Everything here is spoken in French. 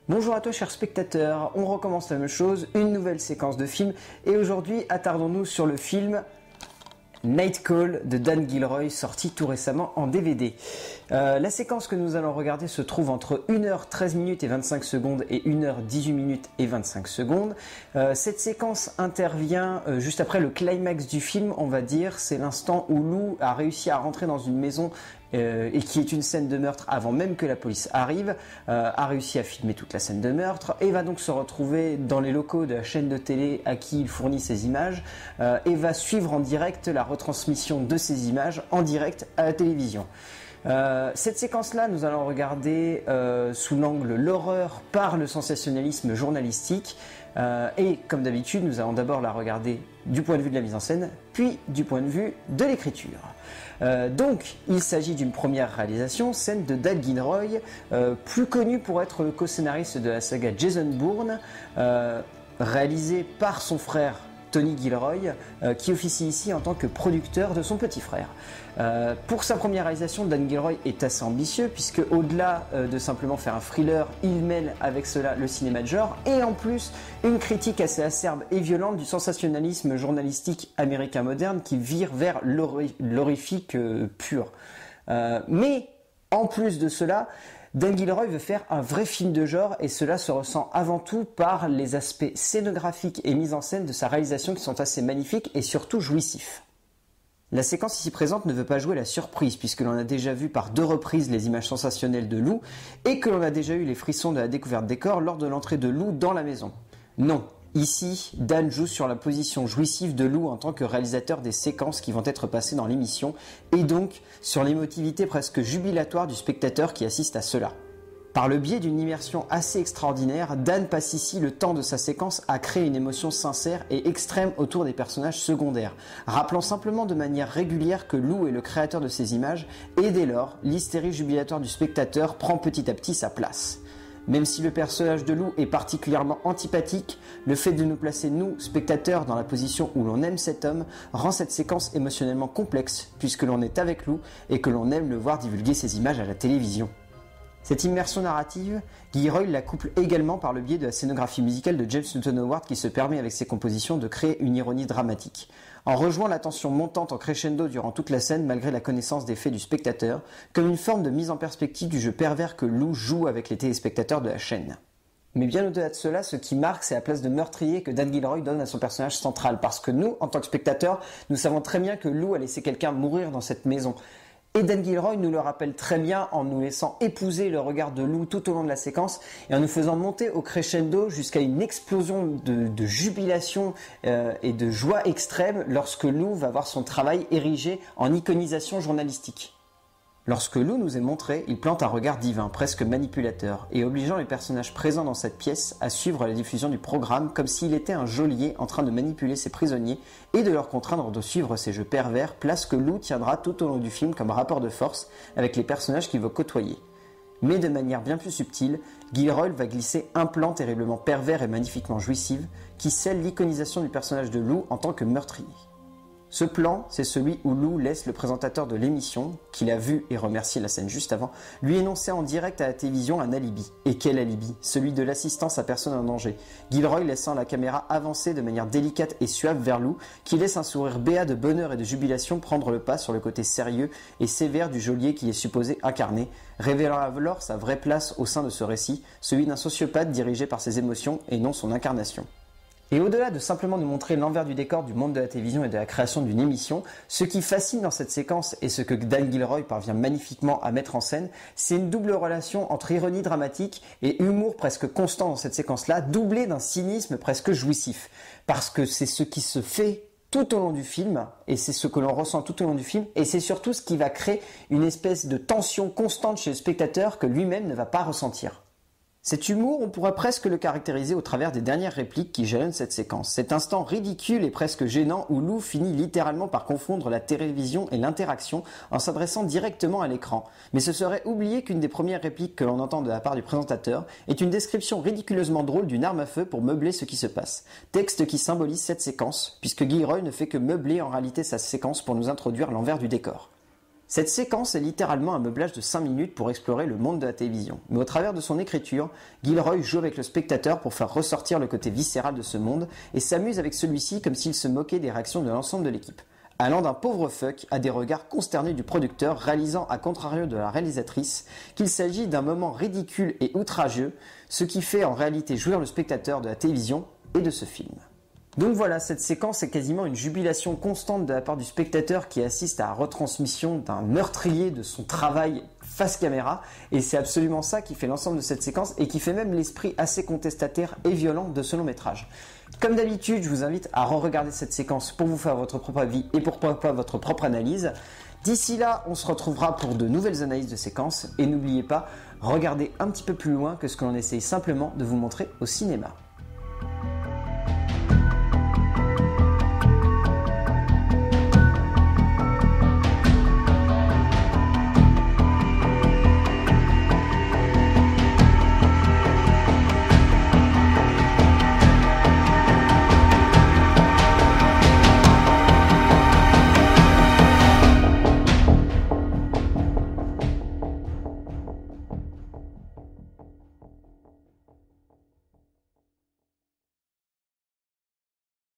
Bonjour à toi chers spectateurs, on recommence la même chose, une nouvelle séquence de film et aujourd'hui attardons-nous sur le film Night Call de Dan Gilroy sorti tout récemment en DVD. La séquence que nous allons regarder se trouve entre 1h13 minutes et 25 secondes et 1h18 minutes et 25 secondes. Cette séquence intervient juste après le climax du film, on va dire, c'est l'instant où Lou a réussi à rentrer dans une maison et qui est une scène de meurtre avant même que la police arrive, a réussi à filmer toute la scène de meurtre et va donc se retrouver dans les locaux de la chaîne de télé à qui il fournit ses images et va suivre en direct la retransmission de ces images en direct à la télévision. Cette séquence-là, nous allons regarder sous l'angle l'horreur par le sensationnalisme journalistique et comme d'habitude, nous allons d'abord la regarder du point de vue de la mise en scène, puis du point de vue de l'écriture. Donc, il s'agit d'une première réalisation, celle de Dan Gilroy, plus connu pour être le co-scénariste de la saga Jason Bourne, réalisé par son frère Tony Gilroy, qui officie ici en tant que producteur de son petit frère. Pour sa première réalisation, Dan Gilroy est assez ambitieux puisque au-delà de simplement faire un thriller, il mêle avec cela le cinéma de genre et en plus une critique assez acerbe et violente du sensationnalisme journalistique américain moderne qui vire vers l'horrifique pur. Mais en plus de cela, Dan Gilroy veut faire un vrai film de genre et cela se ressent avant tout par les aspects scénographiques et mise en scène de sa réalisation qui sont assez magnifiques et surtout jouissifs. La séquence ici présente ne veut pas jouer la surprise puisque l'on a déjà vu par 2 reprises les images sensationnelles de Lou et que l'on a déjà eu les frissons de la découverte des corps lors de l'entrée de Lou dans la maison. Non. Ici, Dan joue sur la position jouissive de Lou en tant que réalisateur des séquences qui vont être passées dans l'émission et donc sur l'émotivité presque jubilatoire du spectateur qui assiste à cela. Par le biais d'une immersion assez extraordinaire, Dan passe ici le temps de sa séquence à créer une émotion sincère et extrême autour des personnages secondaires, rappelant simplement de manière régulière que Lou est le créateur de ces images et dès lors, l'hystérie jubilatoire du spectateur prend petit à petit sa place. Même si le personnage de Lou est particulièrement antipathique, le fait de nous placer, nous, spectateurs, dans la position où l'on aime cet homme, rend cette séquence émotionnellement complexe, puisque l'on est avec Lou et que l'on aime le voir divulguer ses images à la télévision. Cette immersion narrative, Gilroy la couple également par le biais de la scénographie musicale de James Newton Howard qui se permet avec ses compositions de créer une ironie dramatique. En rejoignant la tension montante en crescendo durant toute la scène malgré la connaissance des faits du spectateur, comme une forme de mise en perspective du jeu pervers que Lou joue avec les téléspectateurs de la chaîne. Mais bien au-delà de cela, ce qui marque, c'est la place de meurtrier que Dan Gilroy donne à son personnage central, parce que nous, en tant que spectateurs, nous savons très bien que Lou a laissé quelqu'un mourir dans cette maison. Et Dan Gilroy nous le rappelle très bien en nous laissant épouser le regard de Lou tout au long de la séquence et en nous faisant monter au crescendo jusqu'à une explosion de jubilation et de joie extrême lorsque Lou va voir son travail érigé en iconisation journalistique. Lorsque Lou nous est montré, il plante un regard divin, presque manipulateur, et obligeant les personnages présents dans cette pièce à suivre la diffusion du programme comme s'il était un geôlier en train de manipuler ses prisonniers et de leur contraindre de suivre ces jeux pervers, place que Lou tiendra tout au long du film comme rapport de force avec les personnages qu'il veut côtoyer. Mais de manière bien plus subtile, Gilroy va glisser un plan terriblement pervers et magnifiquement jouissif qui scelle l'iconisation du personnage de Lou en tant que meurtrier. Ce plan, c'est celui où Lou laisse le présentateur de l'émission, qu'il a vu et remercié la scène juste avant, lui énoncer en direct à la télévision un alibi. Et quel alibi? Celui de l'assistance à personne en danger. Gilroy laissant la caméra avancer de manière délicate et suave vers Lou, qui laisse un sourire béat de bonheur et de jubilation prendre le pas sur le côté sérieux et sévère du geôlier qu'il est supposé incarner, révélant alors sa vraie place au sein de ce récit, celui d'un sociopathe dirigé par ses émotions et non son incarnation. Et au-delà de simplement nous montrer l'envers du décor du monde de la télévision et de la création d'une émission, ce qui fascine dans cette séquence et ce que Dan Gilroy parvient magnifiquement à mettre en scène, c'est une double relation entre ironie dramatique et humour presque constant dans cette séquence-là, doublé d'un cynisme presque jouissif. Parce que c'est ce qui se fait tout au long du film, et c'est ce que l'on ressent tout au long du film, et c'est surtout ce qui va créer une espèce de tension constante chez le spectateur que lui-même ne va pas ressentir. Cet humour, on pourrait presque le caractériser au travers des dernières répliques qui jalonnent cette séquence. Cet instant ridicule et presque gênant où Lou finit littéralement par confondre la télévision et l'interaction en s'adressant directement à l'écran. Mais ce serait oublier qu'une des premières répliques que l'on entend de la part du présentateur est une description ridiculeusement drôle d'une arme à feu pour meubler ce qui se passe. Texte qui symbolise cette séquence, puisque Gilroy ne fait que meubler en réalité sa séquence pour nous introduire l'envers du décor. Cette séquence est littéralement un meublage de 5 minutes pour explorer le monde de la télévision. Mais au travers de son écriture, Gilroy joue avec le spectateur pour faire ressortir le côté viscéral de ce monde et s'amuse avec celui-ci comme s'il se moquait des réactions de l'ensemble de l'équipe. Allant d'un pauvre fuck à des regards consternés du producteur, réalisant à contrario de la réalisatrice qu'il s'agit d'un moment ridicule et outrageux, ce qui fait en réalité jouir le spectateur de la télévision et de ce film. Donc voilà, cette séquence est quasiment une jubilation constante de la part du spectateur qui assiste à la retransmission d'un meurtrier de son travail face caméra, et c'est absolument ça qui fait l'ensemble de cette séquence et qui fait même l'esprit assez contestataire et violent de ce long métrage. Comme d'habitude, je vous invite à re-regarder cette séquence pour vous faire votre propre avis et pourquoi pas votre propre analyse. D'ici là, on se retrouvera pour de nouvelles analyses de séquences et n'oubliez pas, regardez un petit peu plus loin que ce que l'on essaye simplement de vous montrer au cinéma.